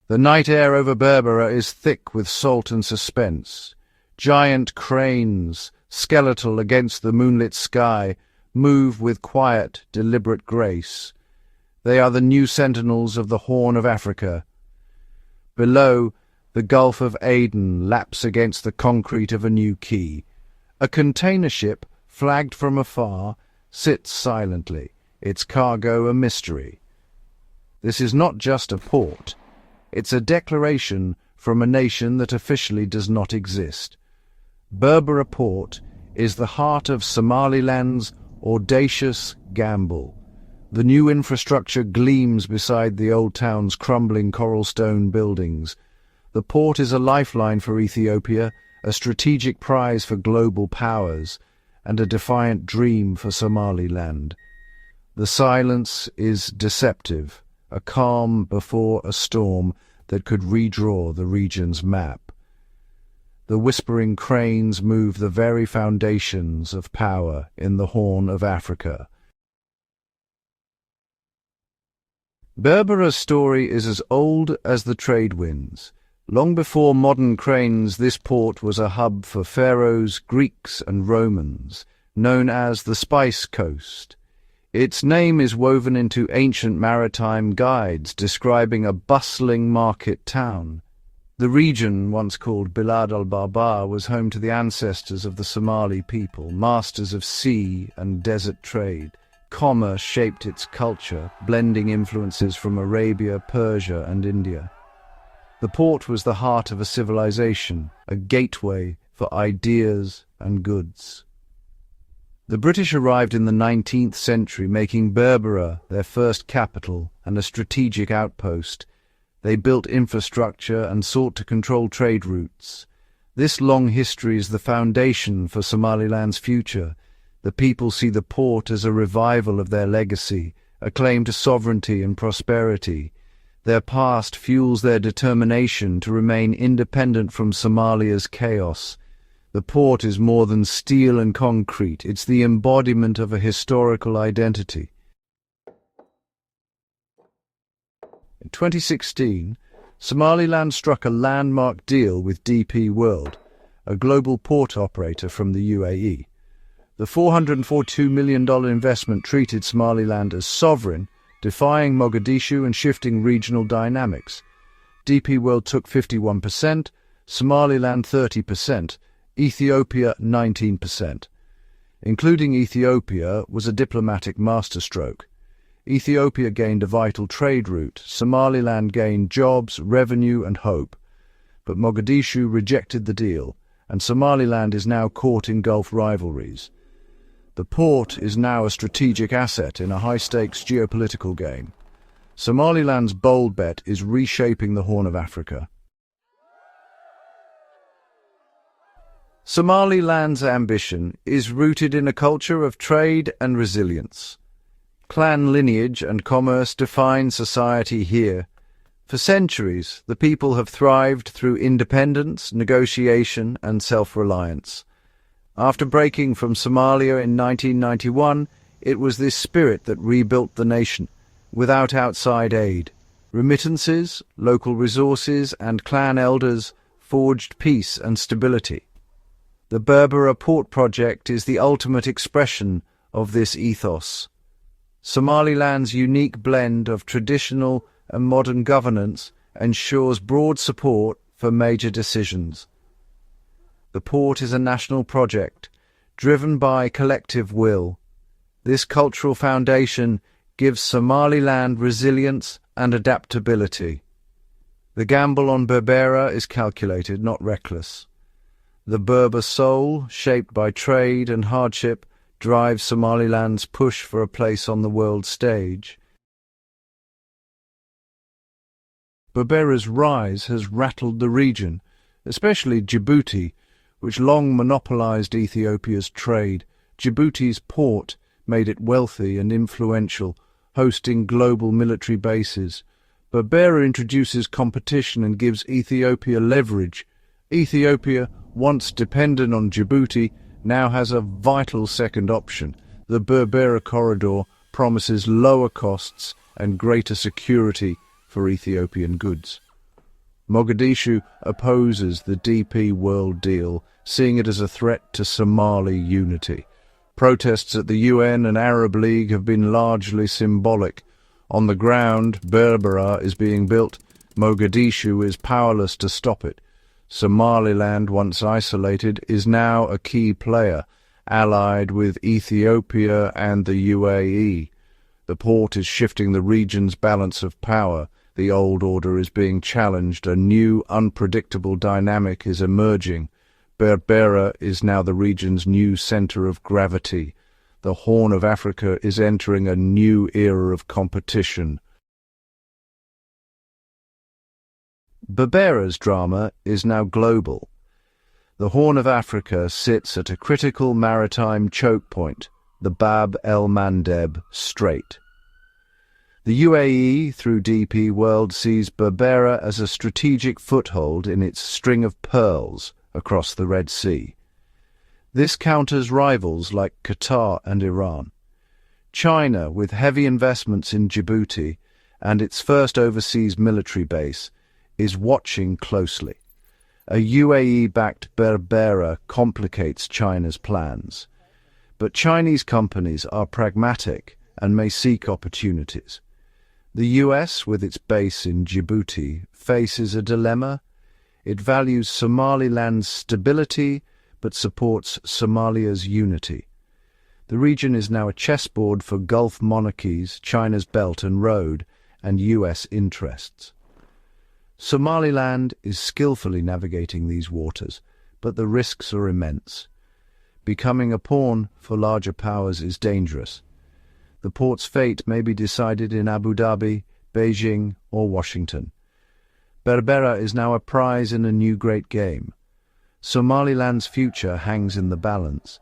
The night air over Berbera is thick with salt and suspense. Giant cranes, skeletal against the moonlit sky, move with quiet, deliberate grace. They are the new sentinels of the Horn of Africa. Below, the Gulf of Aden laps against the concrete of a new quay. A container ship, flagged from afar, sits silently, its cargo a mystery. This is not just a port. It's a declaration from a nation that officially does not exist. Berbera Port is the heart of Somaliland's audacious gamble. The new infrastructure gleams beside the old town's crumbling coral stone buildings. The port is a lifeline for Ethiopia, a strategic prize for global powers, and a defiant dream for Somaliland. The silence is deceptive, a calm before a storm that could redraw the region's map. The whispering cranes move the very foundations of power in the Horn of Africa. Berbera's story is as old as the trade winds. Long before modern cranes, this port was a hub for pharaohs, Greeks and Romans, known as the Spice Coast. Its name is woven into ancient maritime guides describing a bustling market town. The region, once called Bilad al-Barbar, was home to the ancestors of the Somali people, masters of sea and desert trade. Commerce shaped its culture, blending influences from Arabia, Persia, and India. The port was the heart of a civilization, a gateway for ideas and goods. The British arrived in the 19th century, making Berbera their first capital and a strategic outpost. They built infrastructure and sought to control trade routes. This long history is the foundation for Somaliland's future. The people see the port as a revival of their legacy, a claim to sovereignty and prosperity. Their past fuels their determination to remain independent from Somalia's chaos. The port is more than steel and concrete. It's the embodiment of a historical identity. In 2016, Somaliland struck a landmark deal with DP World, a global port operator from the UAE. The $442 million investment treated Somaliland as sovereign, defying Mogadishu and shifting regional dynamics. DP World took 51%, Somaliland 30%, Ethiopia 19%. Including Ethiopia was a diplomatic masterstroke. Ethiopia gained a vital trade route, Somaliland gained jobs, revenue and hope. But Mogadishu rejected the deal, and Somaliland is now caught in Gulf rivalries. The port is now a strategic asset in a high-stakes geopolitical game. Somaliland's bold bet is reshaping the Horn of Africa. Somaliland's ambition is rooted in a culture of trade and resilience. Clan lineage and commerce define society here. For centuries, the people have thrived through independence, negotiation, and self-reliance. After breaking from Somalia in 1991, it was this spirit that rebuilt the nation, without outside aid. Remittances, local resources, and clan elders forged peace and stability. The Berbera Port project is the ultimate expression of this ethos. Somaliland's unique blend of traditional and modern governance ensures broad support for major decisions. The port is a national project, driven by collective will. This cultural foundation gives Somaliland resilience and adaptability. The gamble on Berbera is calculated, not reckless. The Berber soul, shaped by trade and hardship, drives Somaliland's push for a place on the world stage. Berbera's rise has rattled the region, especially Djibouti, which long monopolized Ethiopia's trade. Djibouti's port made it wealthy and influential, hosting global military bases. Berbera introduces competition and gives Ethiopia leverage. Ethiopia, once dependent on Djibouti, now has a vital second option. The Berbera corridor promises lower costs and greater security for Ethiopian goods. Mogadishu opposes the DP World deal, seeing it as a threat to Somali unity. Protests at the UN and Arab League have been largely symbolic. On the ground, Berbera is being built. Mogadishu is powerless to stop it. Somaliland, once isolated, is now a key player, allied with Ethiopia and the UAE. The port is shifting the region's balance of power. The old order is being challenged. A new, unpredictable dynamic is emerging. Berbera is now the region's new center of gravity. The Horn of Africa is entering a new era of competition. Berbera's drama is now global. The Horn of Africa sits at a critical maritime choke point, the Bab el-Mandeb Strait. The UAE, through DP World, sees Berbera as a strategic foothold in its string of pearls across the Red Sea. This counters rivals like Qatar and Iran. China, with heavy investments in Djibouti and its first overseas military base, is watching closely. A UAE-backed Berbera complicates China's plans. But Chinese companies are pragmatic and may seek opportunities. The US, with its base in Djibouti, faces a dilemma. It values Somaliland's stability but supports Somalia's unity. The region is now a chessboard for Gulf monarchies, China's Belt and Road, and US interests. Somaliland is skillfully navigating these waters, but the risks are immense. Becoming a pawn for larger powers is dangerous. The port's fate may be decided in Abu Dhabi, Beijing, or Washington. Berbera is now a prize in a new great game. Somaliland's future hangs in the balance.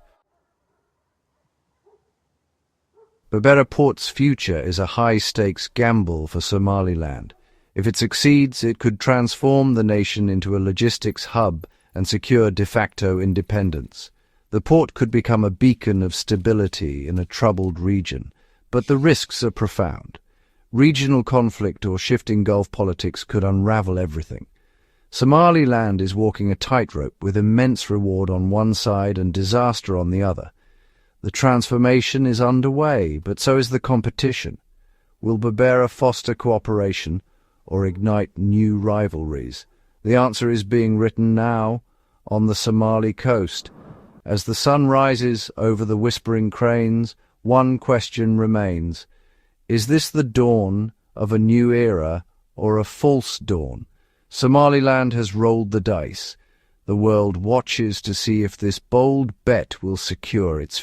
Berbera Port's future is a high-stakes gamble for Somaliland. If it succeeds, it could transform the nation into a logistics hub and secure de facto independence. The port could become a beacon of stability in a troubled region, but the risks are profound. Regional conflict or shifting Gulf politics could unravel everything. Somaliland is walking a tightrope with immense reward on one side and disaster on the other. The transformation is underway, but so is the competition. Will Berbera foster cooperation or ignite new rivalries? The answer is being written now on the Somali coast. As the sun rises over the whispering cranes, one question remains. Is this the dawn of a new era or a false dawn? Somaliland has rolled the dice. The world watches to see if this bold bet will secure its future.